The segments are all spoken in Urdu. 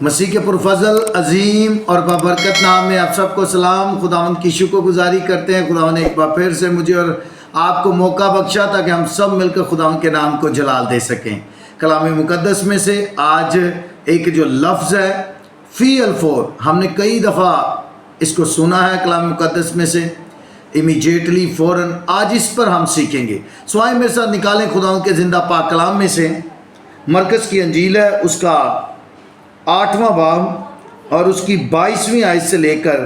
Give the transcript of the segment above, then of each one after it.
مسیح کے پرفضل عظیم اور بابرکت نام میں آپ سب کو سلام۔ خداوند کی شکر گزاری کرتے ہیں۔ خداوند نے ایک بار پھر سے مجھے اور آپ کو موقع بخشا تاکہ ہم سب مل کر خداوند کے نام کو جلال دے سکیں۔ کلام مقدس میں سے آج ایک جو لفظ ہے فی الفور، ہم نے کئی دفعہ اس کو سنا ہے کلام مقدس میں سے، امیجیٹلی، فوراً۔ آج اس پر ہم سیکھیں گے۔ سوائے میرے ساتھ نکالیں خداوند کے زندہ پاک کلام میں سے مرکز کی انجیل ہے، اس کا 8واں باب اور اس کی 22ویں آیت سے لے کر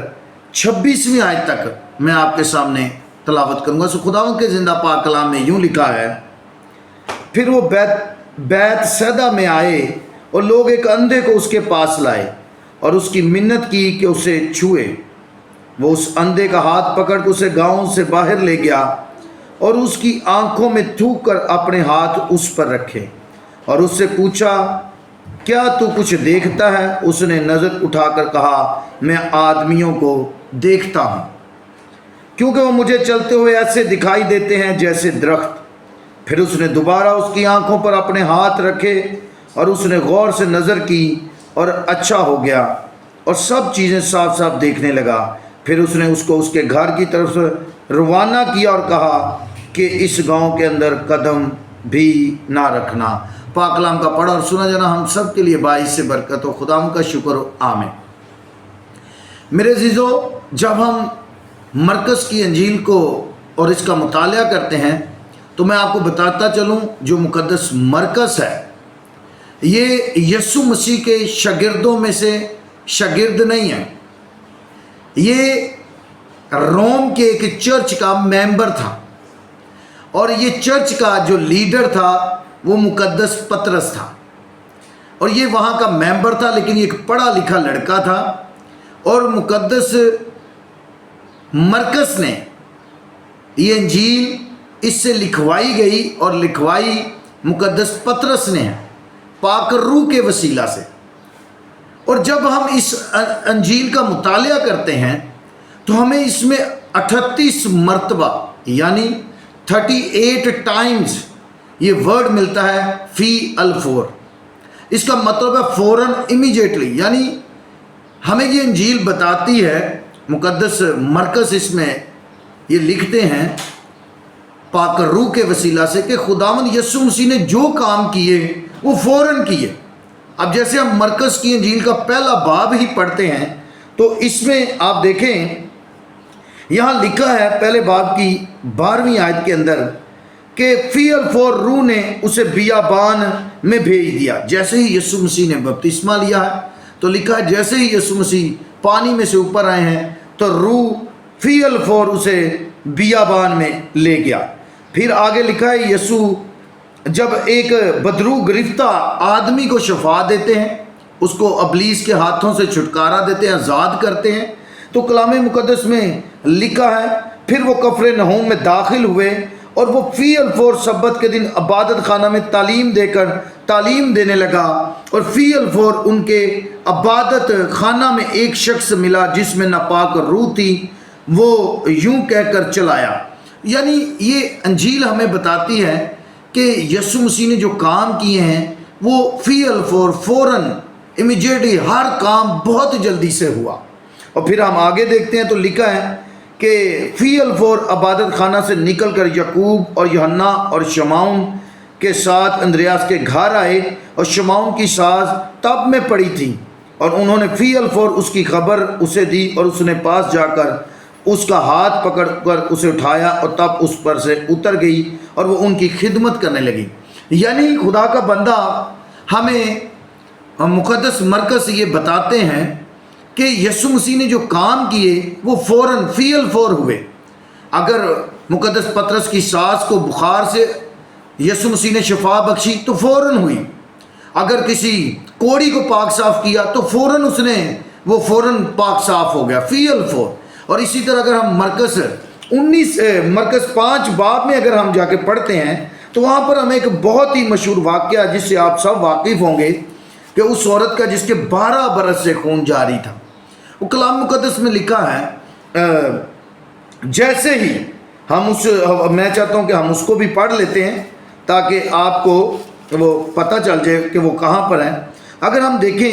26ویں آیت تک میں آپ کے سامنے تلاوت کروں گا۔ سو خداوند کے زندہ پاک کلام میں یوں لکھا ہے، پھر وہ بیت سیدہ میں آئے اور لوگ ایک اندھے کو اس کے پاس لائے اور اس کی منت کی کہ اسے چھوئے۔ وہ اس اندھے کا ہاتھ پکڑ کر اسے گاؤں سے باہر لے گیا اور اس کی آنکھوں میں تھوک کر اپنے ہاتھ اس پر رکھے اور اس سے پوچھا، کیا تو کچھ دیکھتا ہے؟ اس نے نظر اٹھا کر کہا، میں آدمیوں کو دیکھتا ہوں، کیونکہ وہ مجھے چلتے ہوئے ایسے دکھائی دیتے ہیں جیسے درخت۔ پھر اس نے دوبارہ اس کی آنکھوں پر اپنے ہاتھ رکھے اور اس نے غور سے نظر کی اور اچھا ہو گیا اور سب چیزیں صاف صاف دیکھنے لگا۔ پھر اس نے اس کو اس کے گھر کی طرف روانہ کیا اور کہا کہ اس گاؤں کے اندر قدم بھی نہ رکھنا۔ پاک کلام کا پڑھا اور سنا جانا ہم سب کے لیے باعث سے برکت ہو۔ خداوند کا شکر ہو، آمین۔ میرے عزیزو، جب ہم مرکز کی انجیل کو اور اس کا مطالعہ کرتے ہیں تو میں آپ کو بتاتا چلوں، جو مقدس مرکز ہے یہ یسوع مسیح کے شاگردوں میں سے شاگرد نہیں ہے، یہ روم کے ایک چرچ کا ممبر تھا اور یہ چرچ کا جو لیڈر تھا وہ مقدس پطرس تھا، اور یہ وہاں کا ممبر تھا، لیکن یہ ایک پڑھا لکھا لڑکا تھا۔ اور مقدس مرکز نے یہ انجیل اس سے لکھوائی گئی اور لکھوائی مقدس پطرس نے پاک روح کے وسیلہ سے۔ اور جب ہم اس انجیل کا مطالعہ کرتے ہیں تو ہمیں اس میں 38 مرتبہ یعنی 38 ٹائمز یہ ورڈ ملتا ہے فی الفور۔ اس کا مطلب ہے فوراً، امیجیٹلی، یعنی ہمیں یہ انجیل بتاتی ہے، مقدس مرکز اس میں یہ لکھتے ہیں پاک روح کے وسیلہ سے کہ خداوند یسوع مسیح نے جو کام کیے وہ فوراً کیے۔ اب جیسے ہم مرکز کی انجیل کا پہلا باب ہی پڑھتے ہیں تو اس میں آپ دیکھیں یہاں لکھا ہے پہلے باب کی 12ویں آیت کے اندر کہ فی الفور روح نے اسے بیابان میں بھیج دیا۔ جیسے ہی یسوع مسیح نے بپتسمہ لیا ہے تو لکھا ہے جیسے ہی یسوع مسیح پانی میں سے اوپر آئے ہیں تو روح فی الفور اسے بیابان میں لے گیا۔ پھر آگے لکھا ہے یسوع جب ایک بدرو گرفتہ آدمی کو شفا دیتے ہیں، اس کو ابلیس کے ہاتھوں سے چھٹکارا دیتے ہیں، آزاد کرتے ہیں، تو کلام مقدس میں لکھا ہے پھر وہ کفر نحوم میں داخل ہوئے اور وہ فی الفور سبت کے دن عبادت خانہ میں تعلیم دینے لگا، اور فی الفور ان کے عبادت خانہ میں ایک شخص ملا جس میں ناپاک روح تھی، وہ یوں کہہ کر چلایا۔ یعنی یہ انجیل ہمیں بتاتی ہے کہ یسوع مسیح نے جو کام کیے ہیں وہ فی الفور، فوراً، امیجیٹلی، ہر کام بہت جلدی سے ہوا۔ اور پھر ہم آگے دیکھتے ہیں تو لکھا ہے کہ فی الفور عبادت خانہ سے نکل کر یعقوب اور یوحنا اور شمعون کے ساتھ اندریاس کے گھر آئے، اور شمعون کی ساز تب میں پڑی تھی، اور انہوں نے فی الفور اس کی خبر اسے دی، اور اس نے پاس جا کر اس کا ہاتھ پکڑ کر اسے اٹھایا اور تب اس پر سے اتر گئی اور وہ ان کی خدمت کرنے لگی۔ یعنی خدا کا بندہ ہمیں مقدس مرکز سے یہ بتاتے ہیں کہ یسوع مسیح نے جو کام کیے وہ فوراً فی الفور ہوئے۔ اگر مقدس پطرس کی ساس کو بخار سے یسوع مسیح نے شفا بخشی تو فوراً ہوئی، اگر کسی کوڑی کو پاک صاف کیا تو فوراً وہ فوراً پاک صاف ہو گیا، فی الفور۔ اور اسی طرح اگر ہم مرکز 5 باب میں اگر ہم جا کے پڑھتے ہیں تو وہاں پر ہمیں ایک بہت ہی مشہور واقعہ جس سے آپ سب واقف ہوں گے کہ اس عورت کا جس کے 12 برس سے خون جاری تھا، وہ کلام مقدس میں لکھا ہے جیسے ہی میں چاہتا ہوں کہ ہم اس کو بھی پڑھ لیتے ہیں تاکہ آپ کو وہ پتہ چل جائے کہ وہ کہاں پر ہیں۔ اگر ہم دیکھیں